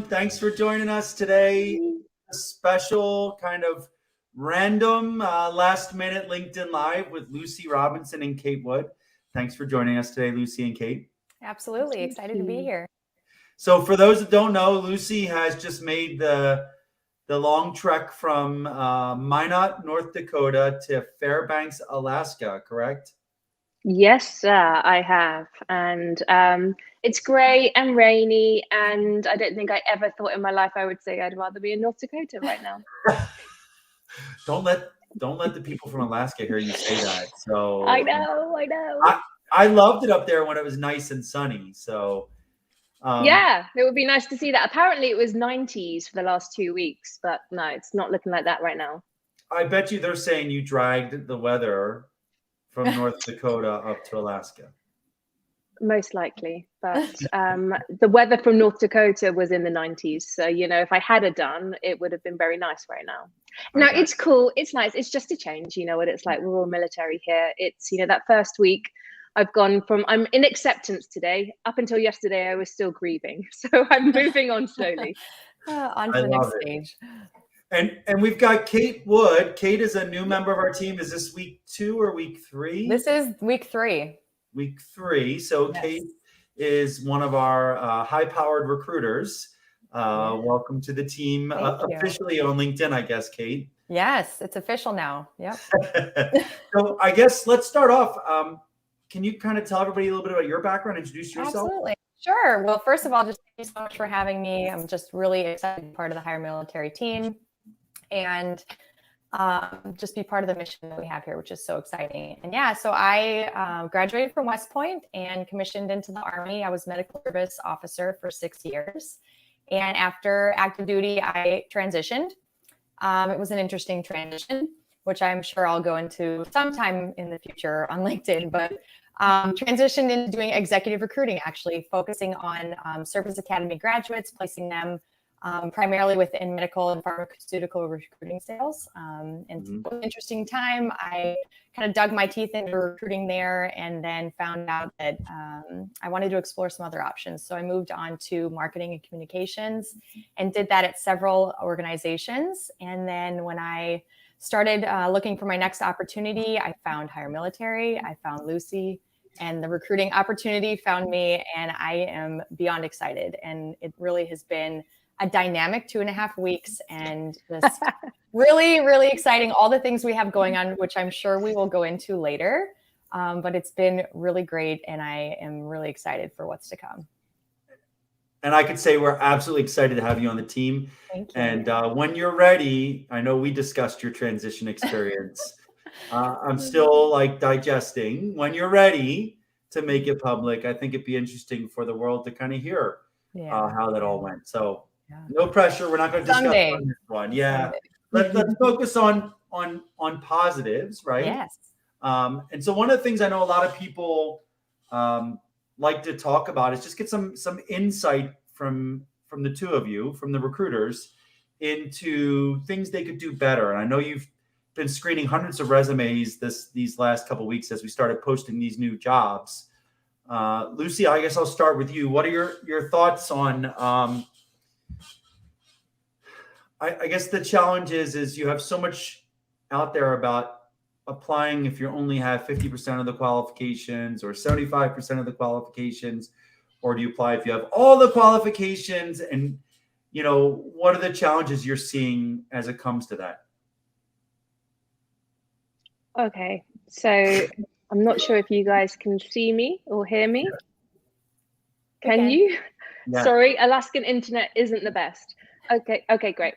Thanks for joining us today. A special kind of random last-minute LinkedIn Live with Lucy Robinson and Kate Wood. Thanks for joining us today, Lucy and Kate. Absolutely. Excited to be here. So for those that don't know, Lucy has just made the long trek from Minot, North Dakota to Fairbanks, Alaska, correct? Yes, I have. And it's great and rainy. And I don't think I ever thought in my life I would say I'd rather be in North Dakota right now. Don't let the people from Alaska hear you say that. So I know. I loved it up there when it was nice and sunny. So yeah, it would be nice to see that. Apparently it was 90s for the last 2 weeks, but no, it's not looking like that right now. I bet you they're saying you dragged the weather from North Dakota up to Alaska. Most likely, but the weather from North Dakota was in the 90s. So, if I had it done, it would have been very nice right now. Okay. No, it's cool. It's nice. It's just a change. You know what it's like. We're all military here. It's, that first week I've gone from, I'm in acceptance today. Up until yesterday, I was still grieving. So I'm moving on slowly. On to the next stage. And we've got Kate Wood. Kate is a new member of our team. Is this week 2 or week 3? This is week 3. Week 3. So yes. Kate is one of our high-powered recruiters. Welcome to the team officially on LinkedIn, I guess, Kate. Yes, it's official now. Yep. So I guess let's start off. Can you kind of tell everybody a little bit about your background, introduce yourself? Absolutely. Sure. Well, first of all, just thank you so much for having me. I'm just really excited to be part of the HireMIlitary team and just be part of the mission that we have here, which is so exciting. And yeah, so I graduated from West Point and commissioned into the Army. I was medical service officer for 6 years. And after active duty, I transitioned. It was an interesting transition, which I'm sure I'll go into sometime in the future on LinkedIn, but transitioned into doing executive recruiting, actually focusing on Service Academy graduates, placing them primarily within medical and pharmaceutical recruiting sales. And it was an interesting time. I kind of dug my teeth into recruiting there and then found out that I wanted to explore some other options. So I moved on to marketing and communications and did that at several organizations. And then when I started looking for my next opportunity, I found HireMIlitary, I found Lucy, and the recruiting opportunity found me, and I am beyond excited. And it really has been a dynamic 2.5 weeks and just really, really exciting. All the things we have going on, which I'm sure we will go into later, but it's been really great, and I am really excited for what's to come. And I could say we're absolutely excited to have you on the team. Thank you. And when you're ready, I know we discussed your transition experience. I'm still like digesting. When you're ready to make it public, I think it'd be interesting for the world to kind of hear how that all went. So no pressure. We're not going to discuss on this one. Yeah. Let's focus on positives, right? Yes. And so one of the things I know a lot of people like to talk about is just get some insight from the two of you, from the recruiters, into things they could do better. And I know you've been screening hundreds of resumes these last couple of weeks as we started posting these new jobs. Lucy, I guess I'll start with you. What are your thoughts on I guess the challenge is you have so much out there about applying if you only have 50% of the qualifications or 75% of the qualifications, or do you apply if you have all the qualifications? And, what are the challenges you're seeing as it comes to that? Okay, so I'm not sure if you guys can see me or hear me. Can you? Yeah. Sorry, Alaskan internet isn't the best. Okay, great.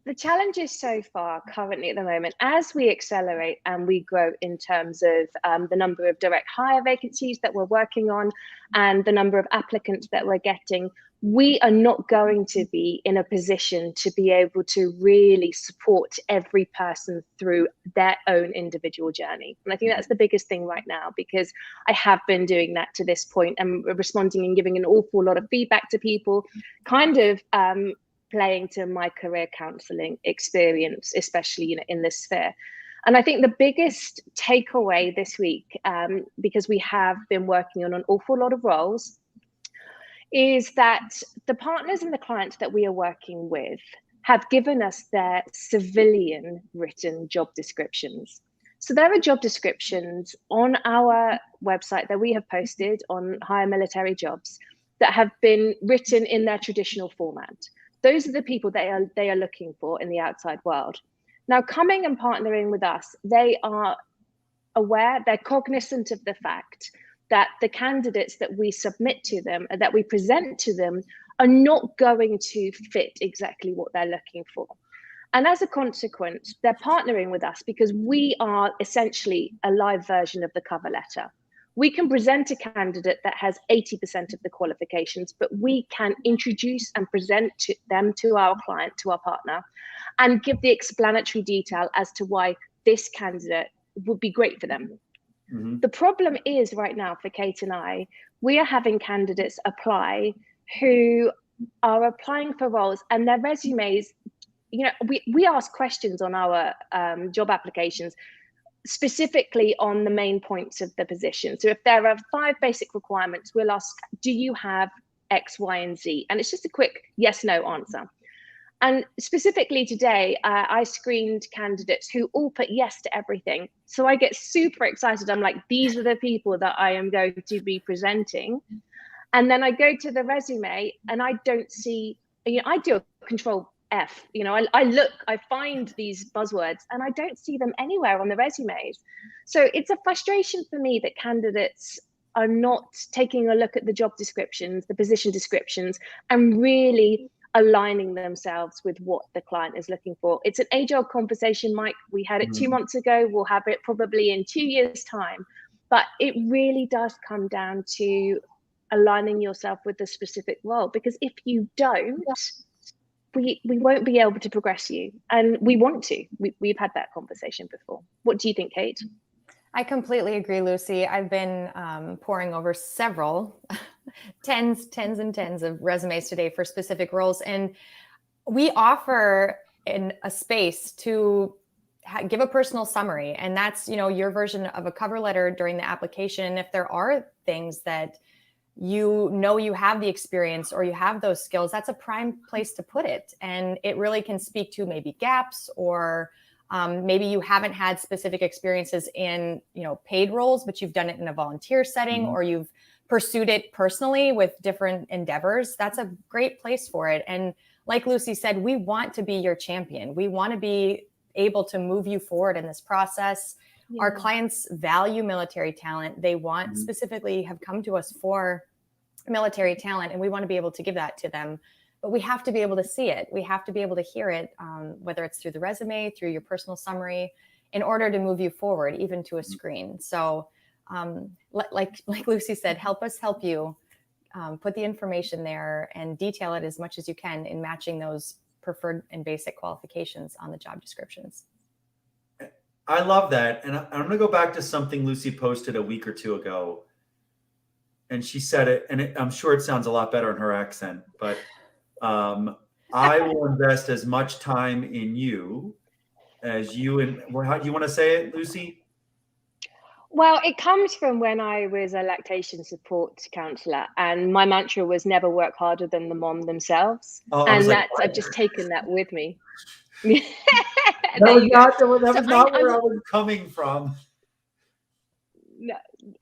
The challenges so far currently at the moment, as we accelerate and we grow in terms of the number of direct hire vacancies that we're working on and the number of applicants that we're getting, we are not going to be in a position to be able to really support every person through their own individual journey. And I think that's the biggest thing right now, because I have been doing that to this point and responding and giving an awful lot of feedback to people, kind of playing to my career counseling experience, especially in this sphere. And I think the biggest takeaway this week, because we have been working on an awful lot of roles, is that the partners and the clients that we are working with have given us their civilian written job descriptions. So there are job descriptions on our website that we have posted on HireMIlitary Jobs that have been written in their traditional format. Those are the people they are looking for in the outside world. Now, coming and partnering with us, they are aware, they're cognizant of the fact that the candidates that we submit to them, that we present to them, are not going to fit exactly what they're looking for. And as a consequence, they're partnering with us because we are essentially a live version of the cover letter. We can present a candidate that has 80% of the qualifications, but we can introduce and present them to our client, to our partner, and give the explanatory detail as to why this candidate would be great for them. Mm-hmm. The problem is right now for Kate and I, we are having candidates apply who are applying for roles and their resumes, we ask questions on our job applications specifically on the main points of the position. So if there are 5 basic requirements, we'll ask, do you have X, Y, and Z? And it's just a quick yes, no answer. And specifically today, I screened candidates who all put yes to everything. So I get super excited. I'm like, these are the people that I am going to be presenting. And then I go to the resume and I don't see, I do a control F, I look, I find these buzzwords and I don't see them anywhere on the resumes. So it's a frustration for me that candidates are not taking a look at the job descriptions, the position descriptions, and really aligning themselves with what the client is looking for. It's an age-old conversation, Mike. We had it 2 months ago. We'll have it probably in 2 years' time. But it really does come down to aligning yourself with the specific role, because if you don't, we won't be able to progress you, and we want to. We've had that conversation before. What do you think, Kate? I completely agree, Lucy. I've been poring over several tens and tens of resumes today for specific roles, and we offer a space to give a personal summary, and that's your version of a cover letter during the application. If there are things that you have the experience or you have those skills, that's a prime place to put it. And it really can speak to maybe gaps, or maybe you haven't had specific experiences in, paid roles, but you've done it in a volunteer setting, or you've pursued it personally with different endeavors. That's a great place for it. And like Lucy said, we want to be your champion. We want to be able to move you forward in this process. Yeah. Our clients value military talent. They want specifically have come to us for military talent, and we want to be able to give that to them. But we have to be able to see it. We have to be able to hear it, whether it's through the resume, through your personal summary, in order to move you forward, even to a screen. So like Lucy said, help us help you. Put the information there and detail it as much as you can in matching those preferred and basic qualifications on the job descriptions. I love that. And I'm going to go back to something Lucy posted a week or 2 ago. And she said it, and I'm sure it sounds a lot better in her accent, but I will invest as much time in you as you. And how do you want to say it, Lucy? Well, it comes from when I was a lactation support counsellor, and my mantra was never work harder than the mom themselves. And I've just taken that with me. That was not where I was coming from.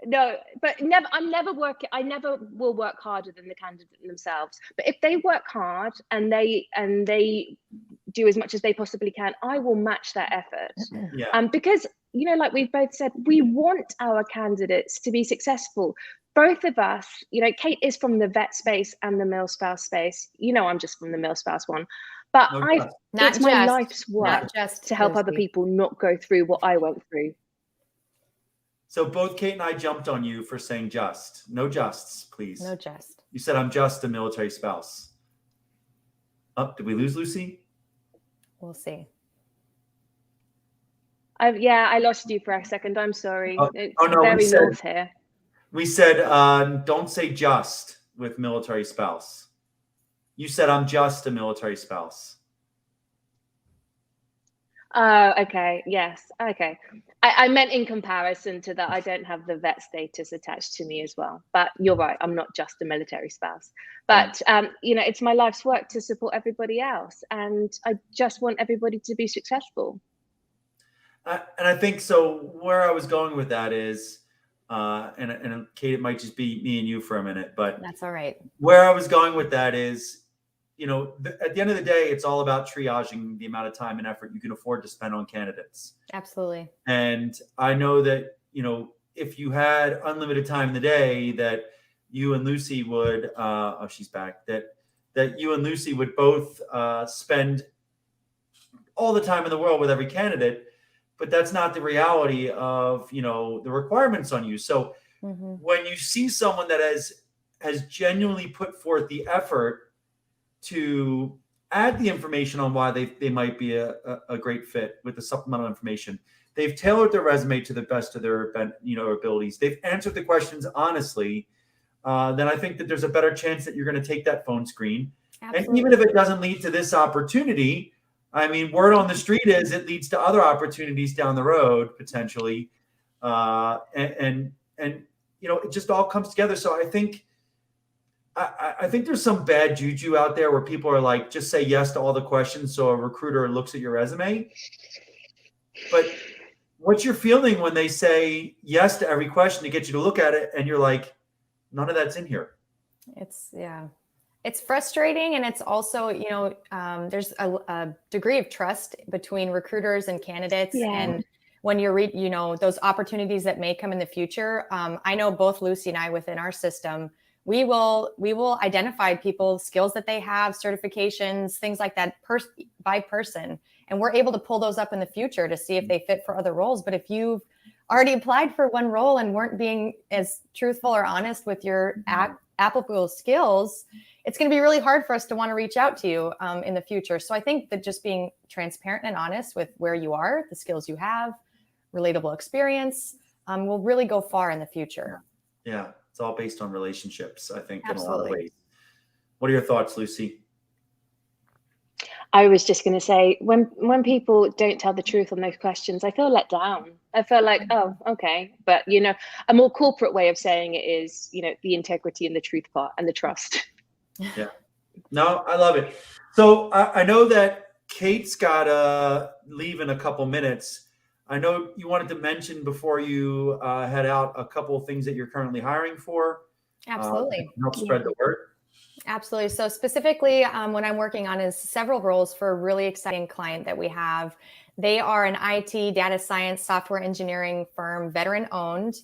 No, but I never will work harder than the candidate themselves. But if they work hard and they do as much as they possibly can, I will match that effort. Yeah. Because, you know, like we've both said, we want our candidates to be successful. Both of us, you know, Kate is from the vet space and the male spouse space. You know, I'm just from the male spouse one. But No, it's my life's work to help other Lucy. people not go through what I went through. So both Kate and I jumped on you for saying just. No justs, please. No just. You said I'm just a military spouse. Oh, did we lose Lucy? We'll see. Yeah, I lost you for a second. I'm sorry. It's no, very north here. We said don't say just with military spouse. You said I'm just a military spouse. Oh, okay. Yes. Okay. I meant in comparison to that, I don't have the vet status attached to me as well. But you're right. I'm not just a military spouse. But, you know, it's my life's work to support everybody else. And I just want everybody to be successful. And I think so. Where I was going with that is, and Kate, it might just be me and you for a minute, but That's all right. Where I was going with that is, you know, at the end of the day, it's all about triaging the amount of time and effort you can afford to spend on candidates. Absolutely. And I know that, you know, if you had unlimited time in the day, that you and Lucy would, oh, she's back, that you and Lucy would both spend all the time in the world with every candidate, but that's not the reality of, you know, the requirements on you. So when you see someone that has genuinely put forth the effort to add the information on why they might be a great fit with the supplemental information, they've tailored their resume to the best of their abilities, they've answered the questions honestly, then I think that there's a better chance that you're going to take that phone screen. Absolutely. And even if it doesn't lead to this opportunity, I mean, word on the street is it leads to other opportunities down the road potentially, and you know, it just all comes together. So I think there's some bad juju out there where people are like, just say yes to all the questions so a recruiter looks at your resume. But what's your feeling when they say yes to every question to get you to look at it and you're like, none of that's in here? It's frustrating. And it's also, you know, there's a degree of trust between recruiters and candidates. Yeah. And when you're, you know, those opportunities that may come in the future, I know both Lucy and I within our system, we will identify people's skills that they have, certifications, things like that by person. And we're able to pull those up in the future to see if they fit for other roles. But if you've already applied for one role and weren't being as truthful or honest with your applicable skills, it's going to be really hard for us to want to reach out to you in the future. So I think that just being transparent and honest with where you are, the skills you have, relatable experience, will really go far in the future. Yeah. It's all based on relationships, I think, Absolutely. In a lot of ways. What are your thoughts, Lucy? I was just going to say, when people don't tell the truth on those questions, I feel let down. I feel like, oh, okay. But, you know, a more corporate way of saying it is, you know, the integrity and the truth part and the trust. Yeah. No, I love it. So I know that Kate's got to leave in a couple minutes. I know you wanted to mention before you head out a couple of things that you're currently hiring for. Absolutely. Help spread the word. Absolutely. So specifically, what I'm working on is several roles for a really exciting client that we have. They are an IT, data science, software engineering firm, veteran owned.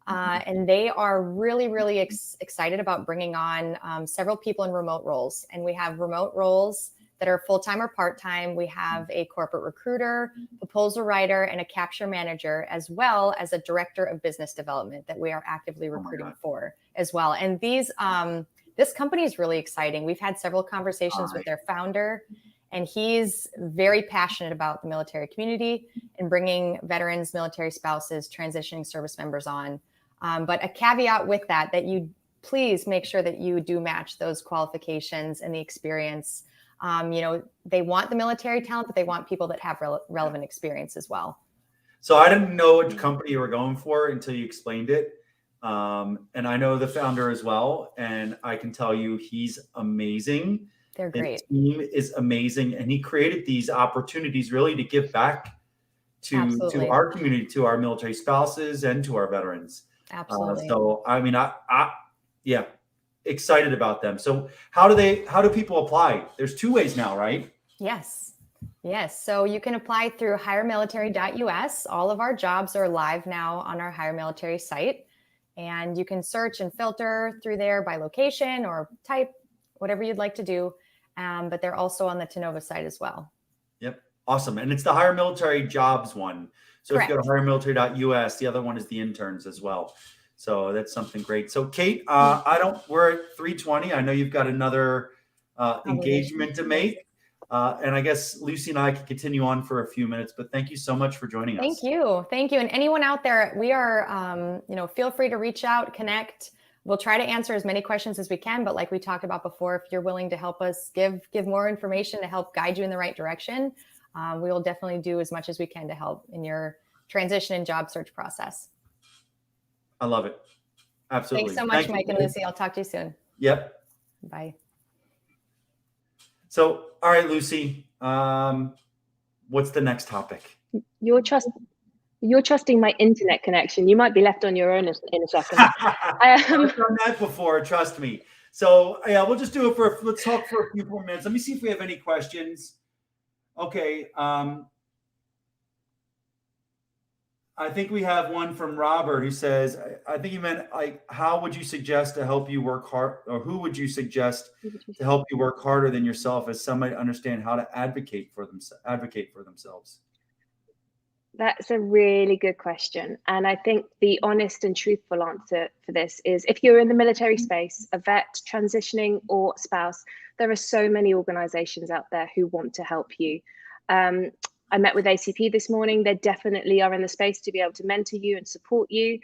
And they are really, really excited about bringing on several people in remote roles. And we have remote roles that are full-time or part-time. We have a corporate recruiter, proposal writer, and a capture manager, as well as a director of business development that we are actively recruiting for as well. And these, this company is really exciting. We've had several conversations with their founder, and he's very passionate about the military community and bringing veterans, military spouses, transitioning service members on. But a caveat with that you please make sure that you do match those qualifications and the experience. You know, they want the military talent, but they want people that have relevant experience as well. So I didn't know which company you were going for until you explained it. And I know the founder as well. And I can tell you he's amazing. They're great. His team is amazing. And he created these opportunities really to give back to our community, to our military spouses and to our veterans. Absolutely. So, I mean, yeah, excited about them. So how do people apply? There's two ways now, right? Yes. Yes, so you can apply through HireMilitary.us. All of our jobs are live now on our HireMilitary site, and you can search and filter through there by location or type, whatever you'd like to do. But they're also on the Tenova site as well. Yep. Awesome. And it's the Hire Military jobs one. So Correct. if you go to HireMilitary.us, the other one is the interns as well. So that's something great. So Kate, we're at 3:20. I know you've got another engagement to make. And I guess Lucy and I can continue on for a few minutes, but thank you so much for joining us. Thank you. Thank you. And anyone out there, we are, feel free to reach out, connect. We'll try to answer as many questions as we can, but like we talked about before, if you're willing to help us give more information to help guide you in the right direction, we will definitely do as much as we can to help in your transition and job search process. I love it. Absolutely. Thanks so much, Mike and Lucy. I'll talk to you soon. Yep. Bye. So, all right, Lucy, what's the next topic? You're trusting my internet connection. You might be left on your own in a second. I've done that before, trust me. So yeah, we'll just do it let's talk for a few more minutes. Let me see if we have any questions. Okay. I think we have one from Robert who says, I think he meant how would you suggest to help you work hard, or who would you suggest to help you work harder than yourself as somebody to understand how to advocate for themselves? That's a really good question. And I think the honest and truthful answer for this is if you're in the military space, a vet, transitioning, or spouse, there are so many organizations out there who want to help you. I met with ACP this morning. They definitely are in the space to be able to mentor you and support you.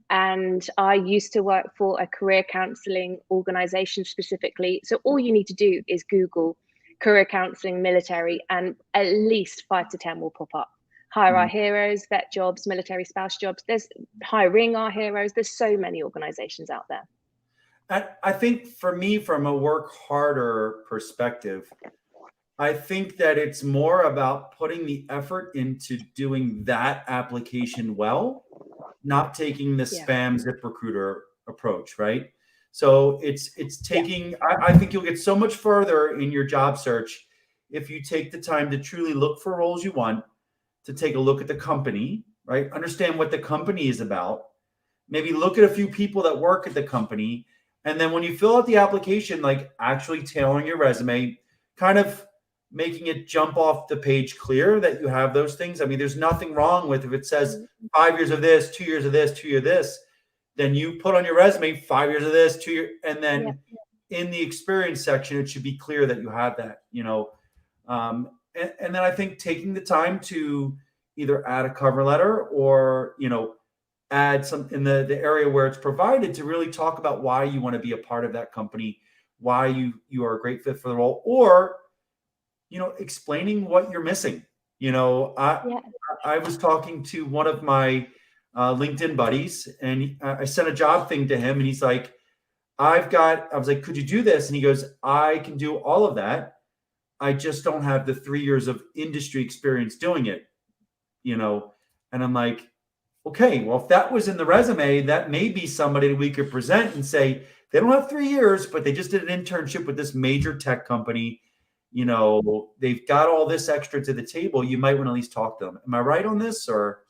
And I used to work for a career counseling organization specifically. So all you need to do is Google career counseling military, and at least 5 to 10 will pop up. Hire Our Heroes, vet jobs, military spouse jobs. There's Hiring Our Heroes. There's so many organizations out there. I think for me, from a work harder perspective, I think that it's more about putting the effort into doing that application well, not taking the spam ZipRecruiter approach, right? So it's taking, I think you'll get so much further in your job search if you take the time to truly look for roles you want, to take a look at the company, right? Understand what the company is about. Maybe look at a few people that work at the company. And then when you fill out the application, like actually tailoring your resume, kind of making it jump off the page clear that you have those things. I mean, there's nothing wrong with if it says 5 years of this, 2 years of this, 2 years of this, then you put on your resume 5 years of this, 2 years, and then in the experience section, it should be clear that you have that, and then I think taking the time to either add a cover letter or, add some in the area where it's provided to really talk about why you want to be a part of that company, why you are a great fit for the role, or, explaining what you're missing. I was talking to one of my LinkedIn buddies, and I sent a job thing to him, and he's like, I was like, could you do this? And he goes, I can do all of that. I just don't have the 3 years of industry experience doing it, and I'm like, okay, well, if that was in the resume, that may be somebody that we could present and say, they don't have 3 years, but they just did an internship with this major tech company. They've got all this extra to the table. You might want to at least talk to them. Am I right on this, or?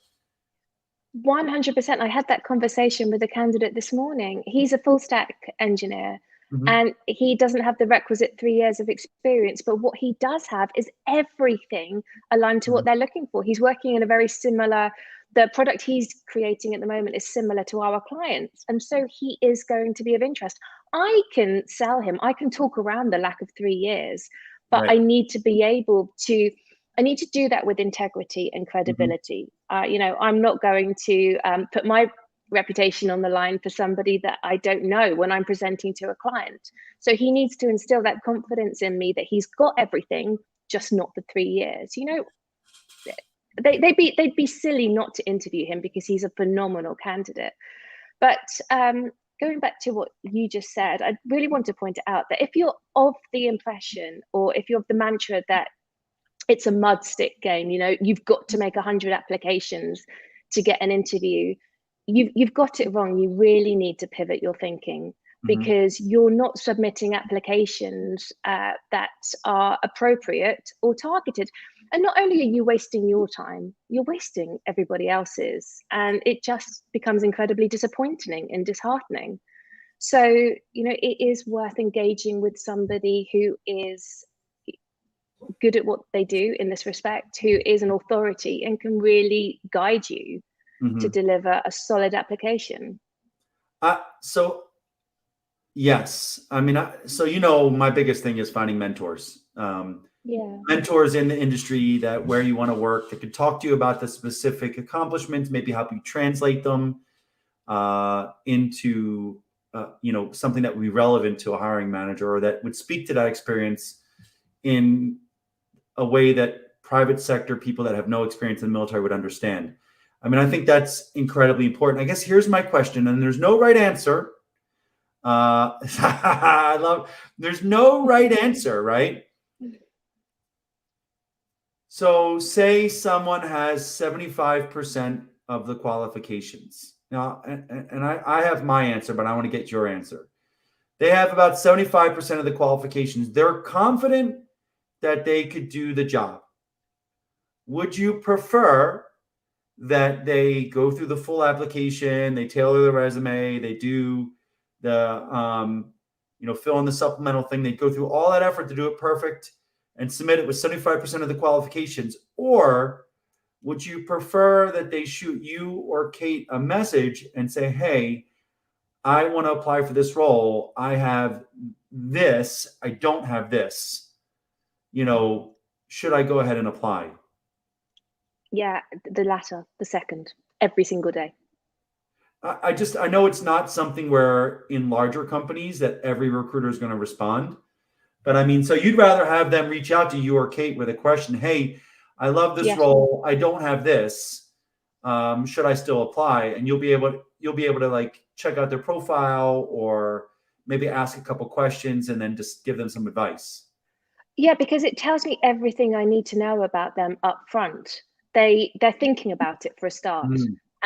100%. I had that conversation with a candidate this morning. He's a full stack engineer. And he doesn't have the requisite 3 years of experience, but what he does have is everything aligned to what they're looking for. He's working in a very similar, the product he's creating at the moment is similar to our clients. And so he is going to be of interest. I can sell him. I can talk around the lack of 3 years, but I need to be able to, I need to do that with integrity and credibility. I'm not going to put my reputation on the line for somebody that I don't know when I'm presenting to a client. So he needs to instill that confidence in me that he's got everything, just not the 3 years. They'd be silly not to interview him because he's a phenomenal candidate. But going back to what you just said, I really want to point out that if you're of the impression, or if you're of the mantra that it's a mud stick game, you've got to make 100 applications to get an interview, you've got it wrong. You really need to pivot your thinking, because you're not submitting applications that are appropriate or targeted. And not only are you wasting your time, you're wasting everybody else's. And it just becomes incredibly disappointing and disheartening. So, it is worth engaging with somebody who is good at what they do in this respect, who is an authority and can really guide you to deliver a solid application. So yes, I mean, my biggest thing is finding mentors. Mentors in the industry that where you want to work that could talk to you about the specific accomplishments, maybe help you translate them into something that would be relevant to a hiring manager, or that would speak to that experience in a way that private sector people that have no experience in the military would understand. I mean, I think that's incredibly important. I guess here's my question, and there's no right answer. There's no right answer, right? So say someone has 75% of the qualifications. Now, and I have my answer, but I want to get your answer. They have about 75% of the qualifications. They're confident that they could do the job. Would you prefer that they go through the full application, they tailor the resume, they do the, fill in the supplemental thing, they go through all that effort to do it perfect and submit it with 75% of the qualifications? Or would you prefer that they shoot you or Kate a message and say, hey, I want to apply for this role. I have this. I don't have this. Should I go ahead and apply? Yeah, the latter, the second, every single day. I know it's not something where in larger companies that every recruiter is going to respond. But I mean, so you'd rather have them reach out to you or Kate with a question, hey, I love this role. I don't have this. Should I still apply? And you'll be able to like check out their profile or maybe ask a couple questions and then just give them some advice. Yeah, because it tells me everything I need to know about them up front. They're thinking about it for a start.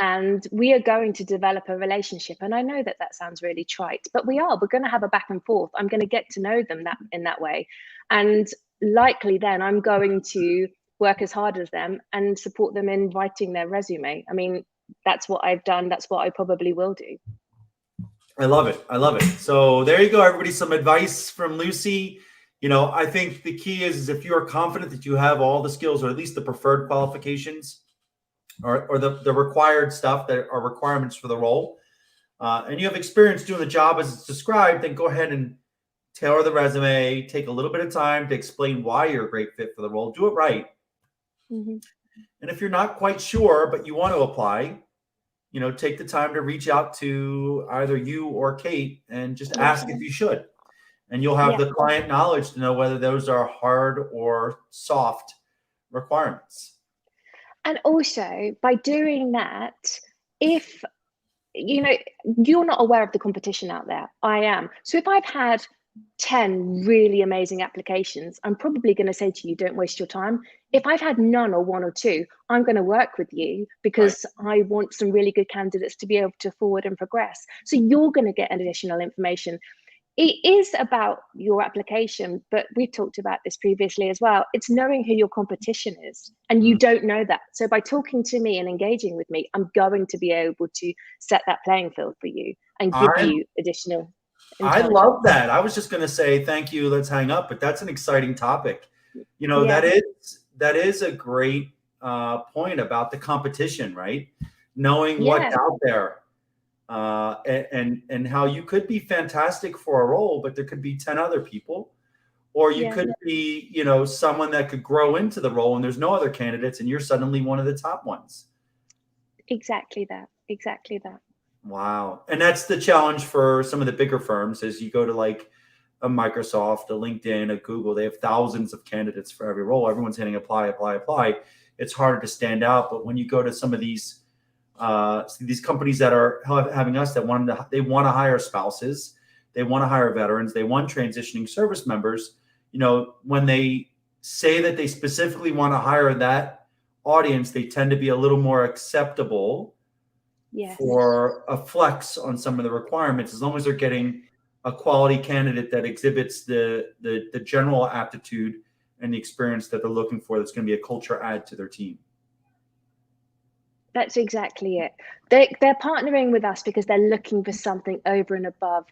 And we are going to develop a relationship. And I know that sounds really trite, but we're going to have a back and forth. I'm going to get to know them in that way. And likely then I'm going to work as hard as them and support them in writing their resume. I mean, that's what I've done. That's what I probably will do. I love it. I love it. So there you go, everybody. Some advice from Lucy. I think the key is if you are confident that you have all the skills, or at least the preferred qualifications, or the required stuff that are requirements for the role, and you have experience doing the job as it's described, then go ahead and tailor the resume, take a little bit of time to explain why you're a great fit for the role. Do it right. And if you're not quite sure, but you want to apply, take the time to reach out to either you or Kate and just ask if you should. And you'll have the client knowledge to know whether those are hard or soft requirements. And also, by doing that, if you're not aware of the competition out there, I am. So if I've had 10 really amazing applications, I'm probably going to say to you, don't waste your time. If I've had none or one or two, I'm going to work with you because I want some really good candidates to be able to forward and progress. So you're going to get additional information. It is about your application, but we've talked about this previously as well. It's knowing who your competition is, and you don't know that. So by talking to me and engaging with me, I'm going to be able to set that playing field for you and give you additional intelligence. I love that. I was just going to say, thank you, let's hang up, but that's an exciting topic. That is a great point about the competition, right? Knowing what's out there. And how you could be fantastic for a role, but there could be 10 other people, or you could be, someone that could grow into the role and there's no other candidates and you're suddenly one of the top ones. Exactly that. Wow. And that's the challenge for some of the bigger firms is you go to like a Microsoft, a LinkedIn, a Google, they have thousands of candidates for every role. Everyone's hitting apply. It's harder to stand out. But when you go to some of these companies that are having us that they want to hire spouses, they want to hire veterans, they want transitioning service members, when they say that they specifically want to hire that audience, they tend to be a little more acceptable for a flex on some of the requirements, as long as they're getting a quality candidate that exhibits the general aptitude and the experience that they're looking for that's going to be a culture add to their team. That's exactly it. They're partnering with us because they're looking for something over and above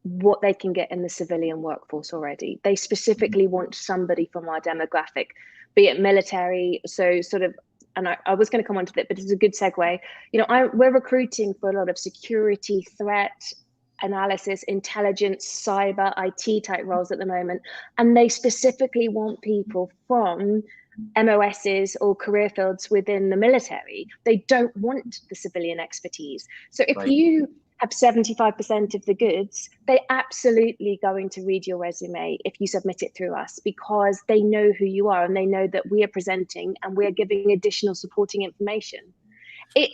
what they can get in the civilian workforce already. They specifically want somebody from our demographic, be it military. So sort of, and I was going to come on to that, but it's a good segue. You know, we're recruiting for a lot of security, threat analysis, intelligence, cyber, IT type roles at the moment. And they specifically want people from MOSs or career fields within the military. They don't want the civilian expertise. So if you have 75% of the goods, they're absolutely going to read your resume if you submit it through us, because they know who you are and they know that we are presenting and we're giving additional supporting information.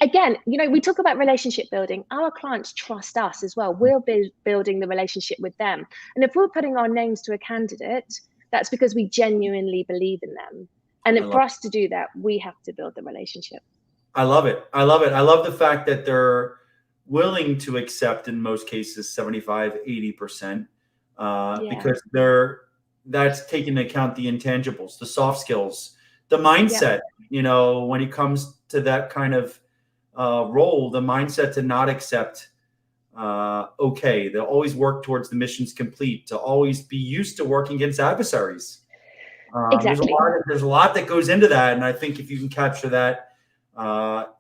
Again, you know, we talk about relationship building. Our clients trust us as well. We're building the relationship with them. And if we're putting our names to a candidate, that's because we genuinely believe in them. And for us to do that, we have to build the relationship. I love it. I love it. I love the fact that they're willing to accept, in most cases, 75, 80%, because that's taking into account the intangibles, the soft skills, the mindset, you know, when it comes to that kind of role, the mindset to not accept, okay, they'll always work towards the mission's complete, to always be used to working against adversaries. Exactly. There's a lot that goes into that. And I think if you can capture that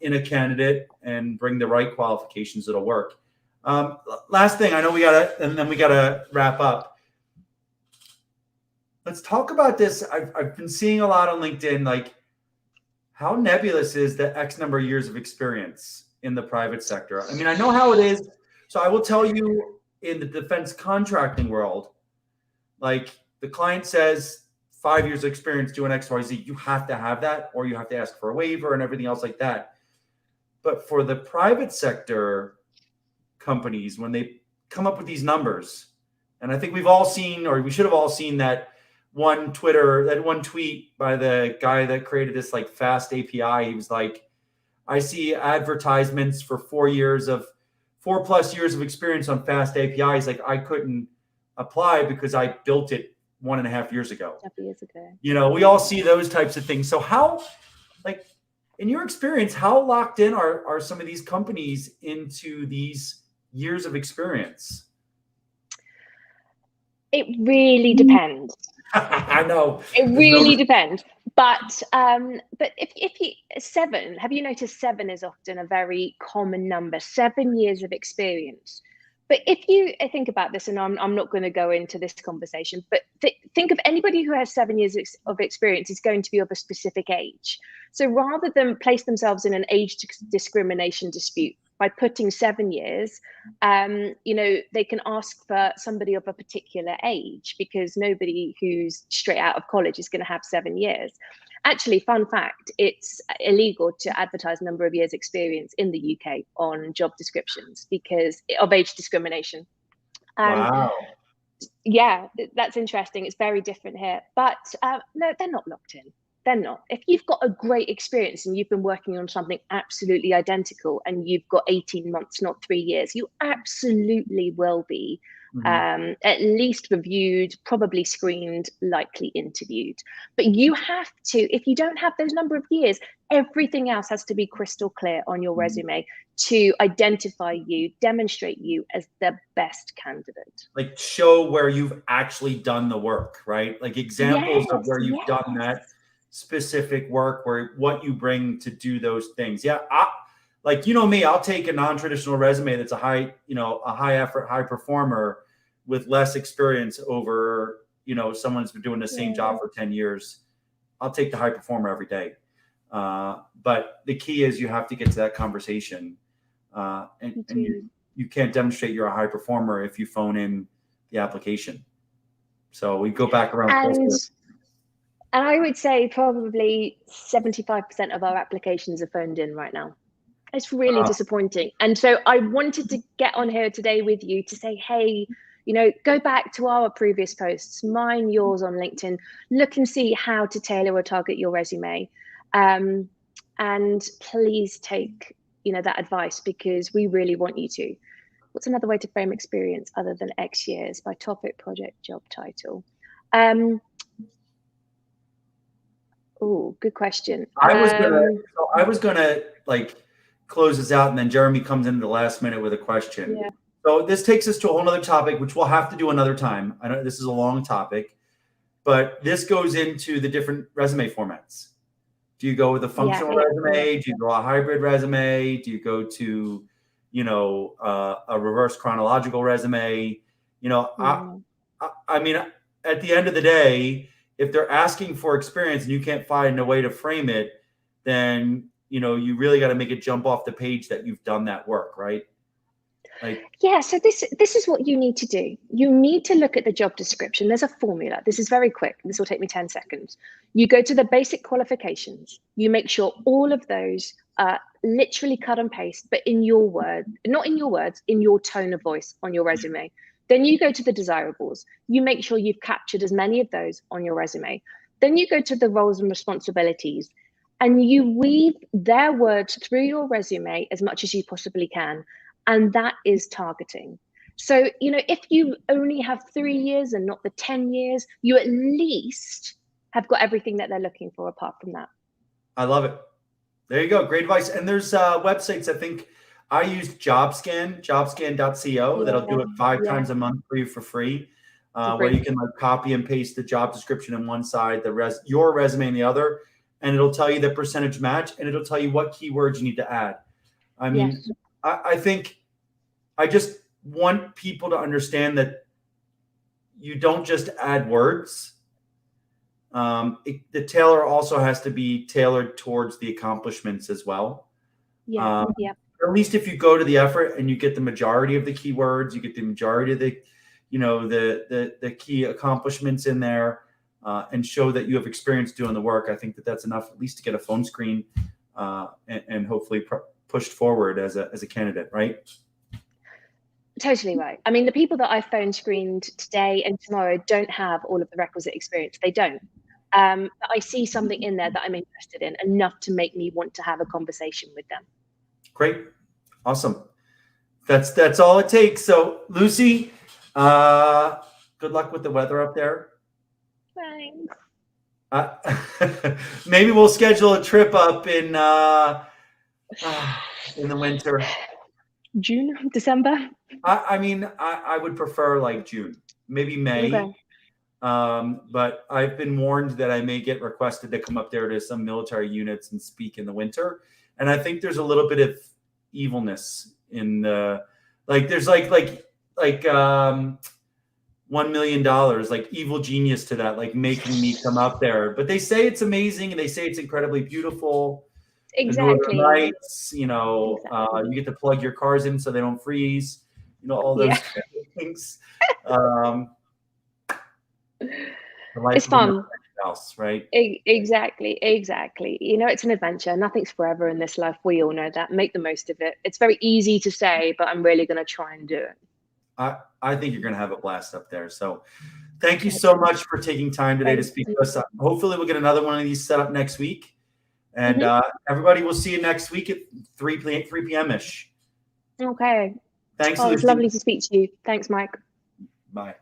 in a candidate and bring the right qualifications, it'll work. Last thing, I know and then we gotta wrap up. Let's talk about this. I've been seeing a lot on LinkedIn, like how nebulous is the X number of years of experience in the private sector? I mean, I know how it is. So I will tell you, in the defense contracting world, like the client says, 5 years of experience doing X, Y, Z, you have to have that, or you have to ask for a waiver and everything else like that. But for the private sector companies, when they come up with these numbers, and I think we've all seen, or we should have all seen that one tweet by the guy that created this like fast API. He was like, I see advertisements for 4+ years of experience on fast APIs. Like, I couldn't apply because I built it 1.5 years ago. You know, we all see those types of things. So how, like, in your experience, how locked in are some of these companies into these years of experience? It really depends. I know. It really depends. But if you have you noticed 7 is often a very common number, 7 years of experience. But if you think about this, and I'm not going to go into this conversation, but think of anybody who has 7 years of experience is going to be of a specific age. So rather than place themselves in an age discrimination dispute by putting 7 years, you know, they can ask for somebody of a particular age, because nobody who's straight out of college is going to have 7 years. Actually, fun fact, it's illegal to advertise number of years experience in the UK on job descriptions because of age discrimination. Wow. Yeah, that's interesting. It's very different here. But no, they're not locked in. They're not. If you've got a great experience and you've been working on something absolutely identical and you've got 18 months, not 3 years, you absolutely will be at least reviewed, probably screened, likely interviewed. But you have to, if you don't have those number of years, everything else has to be crystal clear on your resume to identify you, demonstrate you as the best candidate. Like, show where you've actually done the work, right? Like examples of where you've done that specific work, where what you bring to do those things. Yeah. Like, you know me, I'll take a non-traditional resume that's a high effort, high performer with less experience over, you know, someone who's been doing the same job for 10 years. I'll take the high performer every day. But the key is you have to get to that conversation. And you can't demonstrate you're a high performer if you phone in the application. So we go back around. And I would say probably 75% of our applications are phoned in right now. It's really disappointing. And so I wanted to get on here today with you to say, hey, you know, go back to our previous posts, mine, yours on LinkedIn, look and see how to tailor or target your resume. And please take, you know, that advice, because we really want you to. What's another way to frame experience other than X years? By topic, project, job title. Oh, good question. I was gonna like close this out, and then Jeremy comes in the last minute with a question. Yeah. So this takes us to a whole nother topic, which we'll have to do another time. I know this is a long topic, but this goes into the different resume formats. Do you go with a functional resume? Do you go a hybrid resume? Do you go to, a reverse chronological resume? I mean, at the end of the day, if they're asking for experience and you can't find a way to frame it, then, you really got to make it jump off the page that you've done that work, right? Yeah, so this is what you need to do. You need to look at the job description. There's a formula. This is very quick. This will take me 10 seconds. You go to the basic qualifications. You make sure all of those are literally cut and paste, but in your words, not in your words, in your tone of voice on your resume. Then you go to the desirables. You make sure you've captured as many of those on your resume. Then you go to the roles and responsibilities, and you weave their words through your resume as much as you possibly can. And that is targeting. So, if you only have 3 years and not the 10 years, you at least have got everything that they're looking for apart from that. I love it. There you go. Great advice. And there's websites, I think I used jobscan.co. That'll do it 5 times a month for you for free, where you can copy and paste the job description on one side, your resume on the other, and it'll tell you the percentage match, and it'll tell you what keywords you need to add. I mean, I think I just want people to understand that you don't just add words. The tailor also has to be tailored towards the accomplishments as well. At least if you go to the effort and you get the majority of the keywords, you get the majority of the, the key accomplishments in there, and show that you have experience doing the work. I think that's enough, at least to get a phone screen, and hopefully pushed forward as a candidate, right? Totally right. I mean, the people that I phone screened today and tomorrow don't have all of the requisite experience. They don't. But I see something in there that I'm interested in, enough to make me want to have a conversation with them. Great. Awesome. That's all it takes. So Lucy, good luck with the weather up there. Thanks. Maybe we'll schedule a trip up in the winter. June, December. I would prefer like June, maybe May. Okay. But I've been warned that I may get requested to come up there to some military units and speak in the winter. And I think there's a little bit of evilness in the, there's $1 million, evil genius to that, making me come up there. But they say it's amazing, and they say it's incredibly beautiful. Exactly. The lights, you get to plug your cars in so they don't freeze, all those kind of things. It's fun. Else, right? Exactly. It's an adventure. Nothing's forever in this life. We all know that. Make the most of it. It's very easy to say, but I'm really going to try and do it. I think you're going to have a blast up there. So thank you so much for taking time today to speak to us. Hopefully we'll get another one of these set up next week. And everybody, will see you next week at 3 p.m. ish. Okay. Thanks. Oh, it's lovely to speak to you. Thanks, Mike. Bye.